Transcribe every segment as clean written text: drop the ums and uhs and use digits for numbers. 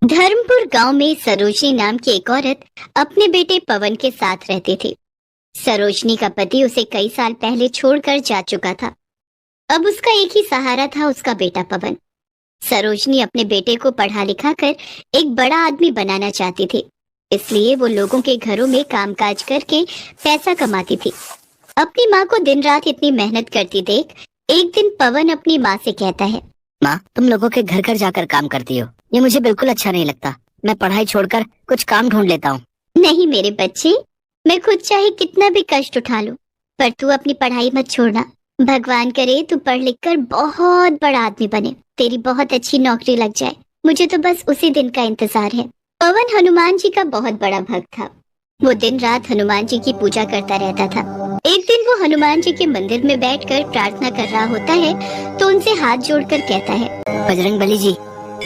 धर्मपुर गांव में सरोजनी नाम की एक औरत अपने बेटे पवन के साथ रहती थी। सरोजनी का पति उसे कई साल पहले छोड़कर जा चुका था। अब उसका एक ही सहारा था, उसका बेटा पवन। सरोजनी अपने बेटे को पढ़ा लिखा कर एक बड़ा आदमी बनाना चाहती थी, इसलिए वो लोगों के घरों में कामकाज करके पैसा कमाती थी। अपनी माँ को दिन रात इतनी मेहनत करती देख एक दिन पवन अपनी माँ से कहता है, माँ, तुम लोगों के घर घर जाकर काम करती हो, ये मुझे बिल्कुल अच्छा नहीं लगता। मैं पढ़ाई छोड़कर कुछ काम ढूंढ लेता हूँ। नहीं मेरे बच्चे, मैं खुद चाहे कितना भी कष्ट उठा लूं, पर तू अपनी पढ़ाई मत छोड़ना। भगवान करे तू पढ़ लिख कर बहुत बड़ा आदमी बने, तेरी बहुत अच्छी नौकरी लग जाए। मुझे तो बस उसी दिन का इंतजार है। पवन हनुमान जी का बहुत बड़ा भक्त था। वो दिन रात हनुमान जी की पूजा करता रहता था। एक दिन वो हनुमान जी के मंदिर में बैठकर प्रार्थना कर रहा होता है तो उनसे हाथ जोड़कर कहता है, बजरंगबली जी,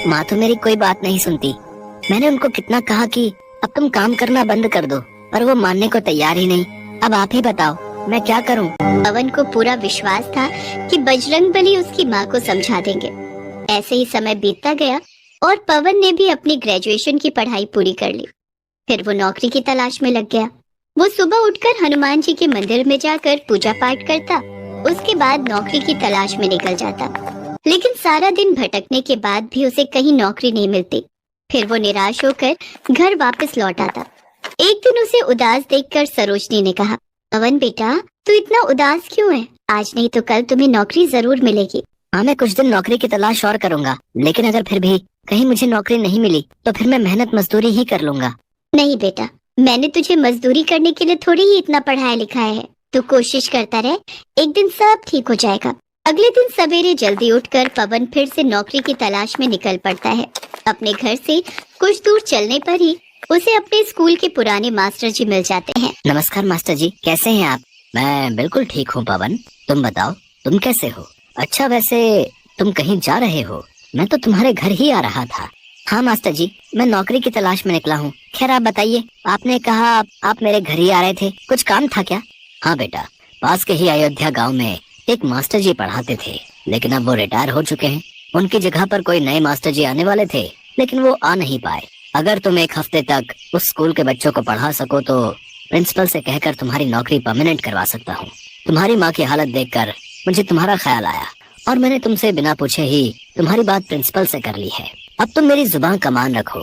माँ तो मेरी कोई बात नहीं सुनती। मैंने उनको कितना कहा कि अब तुम काम करना बंद कर दो, पर वो मानने को तैयार ही नहीं। अब आप ही बताओ मैं क्या करूँ। पवन को पूरा विश्वास था कि बजरंगबली उसकी माँ को समझा देंगे। ऐसे ही समय बीतता गया और पवन ने भी अपनी ग्रेजुएशन की पढ़ाई पूरी कर ली। फिर वो नौकरी की तलाश में लग गया। वो सुबह उठकर हनुमान जी के मंदिर में जाकर पूजा पाठ करता, उसके बाद नौकरी की तलाश में निकल जाता। लेकिन सारा दिन भटकने के बाद भी उसे कहीं नौकरी नहीं मिलती। फिर वो निराश होकर घर वापस लौट आता। एक दिन उसे उदास देखकर सरोजनी ने कहा, पवन बेटा, तू इतना उदास क्यों है? आज नहीं तो कल तुम्हें नौकरी जरूर मिलेगी। हाँ, मैं कुछ दिन नौकरी की तलाश और करूँगा, लेकिन अगर फिर भी कहीं मुझे नौकरी नहीं मिली तो फिर मैं मेहनत मजदूरी ही कर लूंगा। नहीं बेटा, मैंने तुझे मजदूरी करने के लिए थोड़ी ही इतना पढ़ाया लिखाया है। तू कोशिश करता रहे, एक दिन सब ठीक हो जाएगा। अगले दिन सवेरे जल्दी उठकर पवन फिर से नौकरी की तलाश में निकल पड़ता है। अपने घर से कुछ दूर चलने पर ही उसे अपने स्कूल के पुराने मास्टर जी मिल जाते हैं। नमस्कार मास्टर जी, कैसे हैं आप? मैं बिल्कुल ठीक हूँ पवन, तुम बताओ तुम कैसे हो? अच्छा, वैसे तुम कहीं जा रहे हो? मैं तो तुम्हारे घर ही आ रहा था। हाँ मास्टर जी, मैं नौकरी की तलाश में निकला हूँ। खैर आप बताइए, आपने कहा आप मेरे घर ही आ रहे थे, कुछ काम था क्या? हाँ बेटा, पास के ही अयोध्या गांव में एक मास्टर जी पढ़ाते थे, लेकिन अब वो रिटायर हो चुके हैं। उनकी जगह पर कोई नए मास्टर जी आने वाले थे, लेकिन वो आ नहीं पाए। अगर तुम एक हफ्ते तक उस स्कूल के बच्चों को पढ़ा सको तो प्रिंसिपल से कहकर तुम्हारी नौकरी परमानेंट करवा सकता हूँ। तुम्हारी माँ की हालत देखकर मुझे तुम्हारा ख्याल आया और मैंने तुमसे बिना पूछे ही तुम्हारी बात प्रिंसिपल से कर ली है। अब तुम मेरी जुबान का मान रखो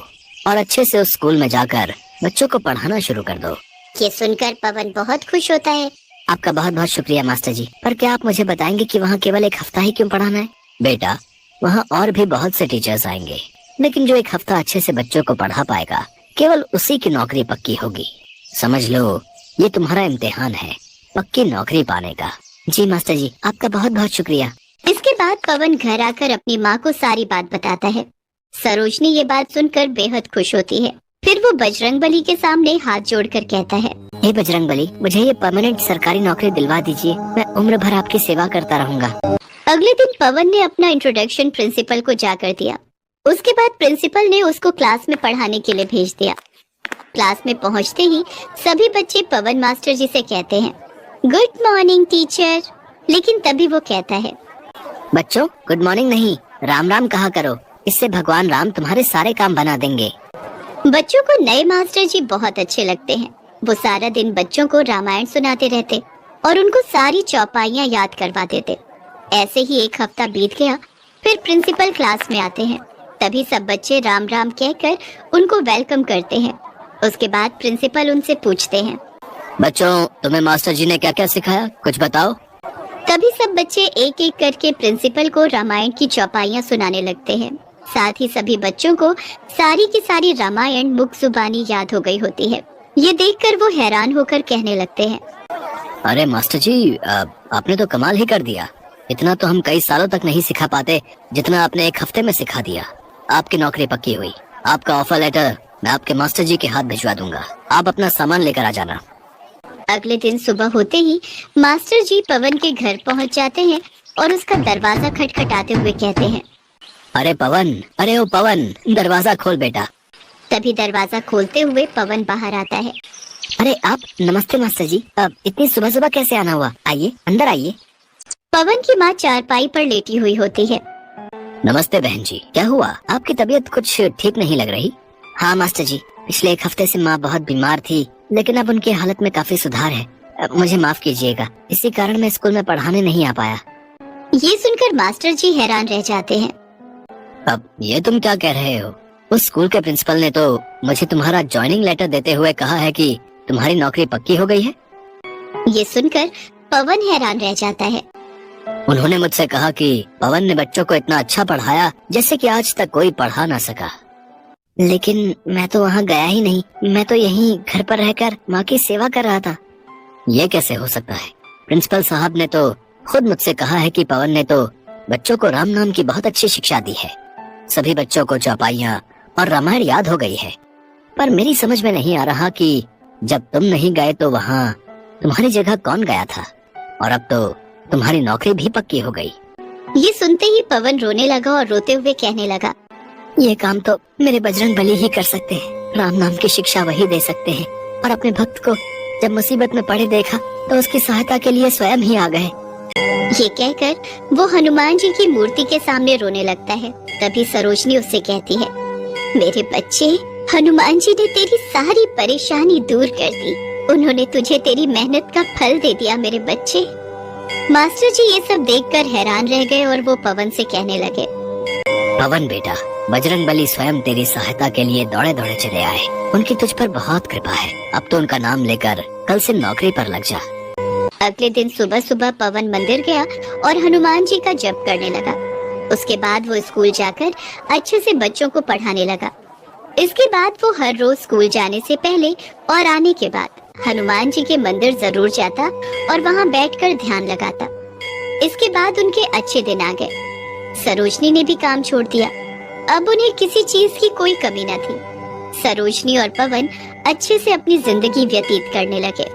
और अच्छे से उस स्कूल में जाकर बच्चों को पढ़ाना शुरू कर दो। ये सुनकर पवन बहुत खुश होता है। आपका बहुत बहुत शुक्रिया मास्टर जी, पर क्या आप मुझे बताएंगे कि वहाँ केवल एक हफ्ता ही क्यों पढ़ाना है? बेटा, वहाँ और भी बहुत से टीचर्स आएंगे, लेकिन जो एक हफ्ता अच्छे से बच्चों को पढ़ा पाएगा केवल उसी की नौकरी पक्की होगी। समझ लो, ये तुम्हारा इम्तिहान है पक्की नौकरी पाने का। जी मास्टर जी, आपका बहुत बहुत शुक्रिया। इसके बाद पवन घर आकर अपनी माँ को सारी बात बताता है। सरोजनी ये बात सुनकर बेहद खुश होती है। फिर वो बजरंगबली के सामने हाथ जोड़कर कहता है, हे बजरंगबली, मुझे ये परमानेंट सरकारी नौकरी दिलवा दीजिए, मैं उम्र भर आपकी सेवा करता रहूंगा। अगले दिन पवन ने अपना इंट्रोडक्शन प्रिंसिपल को जाकर दिया। उसके बाद प्रिंसिपल ने उसको क्लास में पढ़ाने के लिए भेज दिया। क्लास में पहुंचते ही सभी बच्चे पवन मास्टर जी से कहते हैं, गुड मॉर्निंग टीचर। लेकिन तभी वो कहता है, बच्चों, गुड मॉर्निंग नहीं, राम राम कहा करो, इससे भगवान राम तुम्हारे सारे काम बना देंगे। बच्चों को नए मास्टर जी बहुत अच्छे लगते हैं। वो सारा दिन बच्चों को रामायण सुनाते रहते और उनको सारी चौपाइयाँ याद करवा देते। ऐसे ही एक हफ्ता बीत गया। फिर प्रिंसिपल क्लास में आते हैं। तभी सब बच्चे राम राम कहकर उनको वेलकम करते हैं। उसके बाद प्रिंसिपल उनसे पूछते हैं, बच्चों, तुम्हें मास्टर जी ने क्या क्या सिखाया, कुछ बताओ। तभी सब बच्चे एक एक करके प्रिंसिपल को रामायण की चौपाइयाँ सुनाने लगते हैं। साथ ही सभी बच्चों को सारी की सारी रामायण मुख जुबानी याद हो गई होती है। ये देखकर वो हैरान होकर कहने लगते हैं, अरे मास्टर जी, आपने तो कमाल ही कर दिया। इतना तो हम कई सालों तक नहीं सिखा पाते जितना आपने एक हफ्ते में सिखा दिया। आपकी नौकरी पक्की हुई। आपका ऑफर लेटर मैं आपके मास्टर जी के हाथ भिजवा दूंगा। आप अपना सामान लेकर आ जाना। अगले दिन सुबह होते ही मास्टर जी पवन के घर पहुंच जाते हैं और उसका दरवाजा खटखटाते हुए कहते हैं, अरे पवन, अरे ओ पवन, दरवाजा खोल बेटा। तभी दरवाजा खोलते हुए पवन बाहर आता है। अरे आप, नमस्ते मास्टर जी, अब इतनी सुबह सुबह कैसे आना हुआ? आइए, अंदर आइए। पवन की माँ चारपाई पर लेटी हुई होती है। नमस्ते बहन जी, क्या हुआ? आपकी तबीयत कुछ ठीक नहीं लग रही। हाँ मास्टर जी, पिछले 1 हफ्ते से माँ बहुत बीमार थी, लेकिन अब उनकी हालत में काफी सुधार है। मुझे माफ कीजिएगा, इसी कारण मैं स्कूल में पढ़ाने नहीं आ पाया। ये सुनकर मास्टर जी हैरान रह जाते हैं। अब ये तुम क्या कह रहे हो? उस स्कूल के प्रिंसिपल ने तो मुझे तुम्हारा ज्वाइनिंग लेटर देते हुए कहा है कि तुम्हारी नौकरी पक्की हो गई है। ये सुनकर पवन हैरान रह जाता है। उन्होंने मुझसे कहा कि पवन ने बच्चों को इतना अच्छा पढ़ाया जैसे कि आज तक कोई पढ़ा ना सका। लेकिन मैं तो वहाँ गया ही नहीं, मैं तो यहीं घर पर रहकर माँ की सेवा कर रहा था। ये कैसे हो सकता है? प्रिंसिपल साहब ने तो खुद मुझसे कहा है कि पवन ने तो बच्चों को राम नाम की बहुत अच्छी शिक्षा दी है। सभी बच्चों को चौपाइयाँ और रामायण याद हो गई है। पर मेरी समझ में नहीं आ रहा कि जब तुम नहीं गए तो वहाँ तुम्हारी जगह कौन गया था, और अब तो तुम्हारी नौकरी भी पक्की हो गई। ये सुनते ही पवन रोने लगा और रोते हुए कहने लगा, ये काम तो मेरे बजरंगबली ही कर सकते हैं। राम नाम की शिक्षा वही दे सकते हैं, और अपने भक्त को जब मुसीबत में पड़े देखा तो उसकी सहायता के लिए स्वयं ही आ गए। ये कहकर वो हनुमान जी की मूर्ति के सामने रोने लगता है। तभी सरोजनी उससे कहती है, मेरे बच्चे, हनुमान जी ने तेरी सारी परेशानी दूर कर दी। उन्होंने तुझे तेरी मेहनत का फल दे दिया मेरे बच्चे। मास्टर जी ये सब देखकर हैरान रह गए और वो पवन से कहने लगे, पवन बेटा, बजरंगबली स्वयं तेरी सहायता के लिए दौड़े दौड़े चले आए। उनकी तुझ पर बहुत कृपा है। अब तो उनका नाम लेकर कल से नौकरी पर लग जा। अगले दिन सुबह सुबह पवन मंदिर गया और हनुमान जी का जप करने लगा। उसके बाद वो स्कूल जाकर अच्छे से बच्चों को पढ़ाने लगा। इसके बाद वो हर रोज स्कूल जाने से पहले और आने के बाद हनुमान जी के मंदिर जरूर जाता और वहाँ बैठकर ध्यान लगाता। इसके बाद उनके अच्छे दिन आ गए। सरोजनी ने भी काम छोड़ दिया। अब उन्हें किसी चीज की कोई कमी न थी। सरोजनी और पवन अच्छे से अपनी जिंदगी व्यतीत करने लगे।